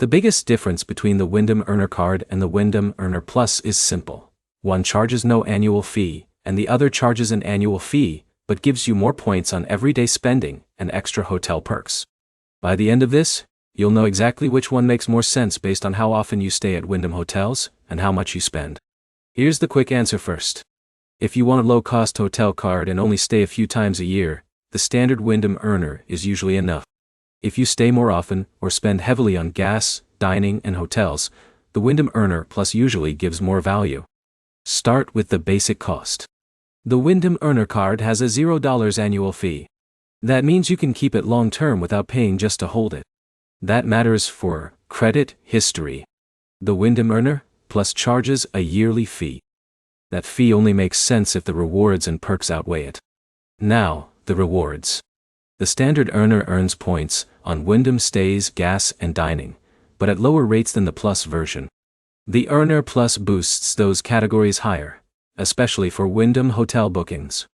The biggest difference between the Wyndham Earner Card and the Wyndham Earner Plus is simple. One charges no annual fee, and the other charges an annual fee, but gives you more points on everyday spending and extra hotel perks. By the end of this, you'll know exactly which one makes more sense based on how often you stay at Wyndham hotels and how much you spend. Here's the quick answer first. If you want a low-cost hotel card and only stay a few times a year, the standard Wyndham Earner is usually enough. If you stay more often or spend heavily on gas, dining, and hotels, the Wyndham Earner Plus usually gives more value. Start with the basic cost. The Wyndham Earner Card has a $0 annual fee. That means you can keep it long-term without paying just to hold it. That matters for credit history. The Wyndham Earner Plus charges a yearly fee. That fee only makes sense if the rewards and perks outweigh it. Now, the rewards. The standard earner earns points on Wyndham stays, gas, and dining, but at lower rates than the Plus version. The Earner Plus boosts those categories higher, especially for Wyndham hotel bookings.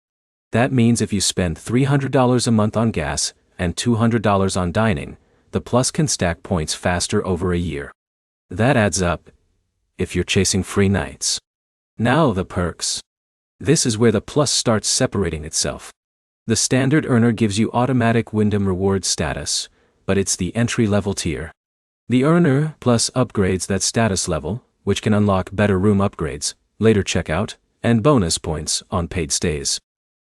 That means if you spend $300 a month on gas and $200 on dining, the Plus can stack points faster over a year. That adds up if you're chasing free nights. Now the perks. This is where the Plus starts separating itself. The standard earner gives you automatic Wyndham Rewards status, but it's the entry-level tier. The Earner Plus upgrades that status level, which can unlock better room upgrades, later checkout, and bonus points on paid stays.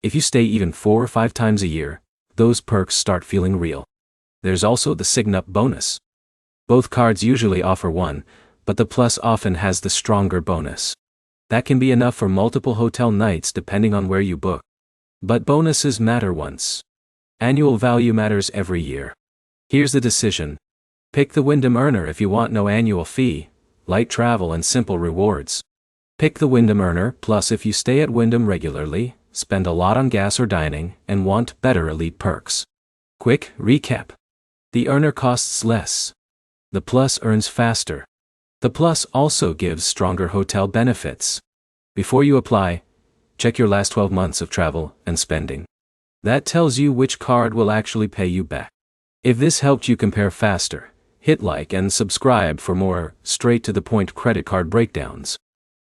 If you stay even 4 or 5 times a year, those perks start feeling real. There's also the Sign-Up bonus. Both cards usually offer one, but the Plus often has the stronger bonus. That can be enough for multiple hotel nights depending on where you book. But bonuses matter once. Annual value matters every year. Here's the decision. Pick the Wyndham Earner if you want no annual fee, light travel and simple rewards. Pick the Wyndham Earner Plus if you stay at Wyndham regularly, spend a lot on gas or dining, and want better elite perks. Quick recap. The Earner costs less. The Plus earns faster. The Plus also gives stronger hotel benefits. Before you apply, check your last 12 months of travel and spending. That tells you which card will actually pay you back. If this helped you compare faster, hit like and subscribe for more straight-to-the-point credit card breakdowns.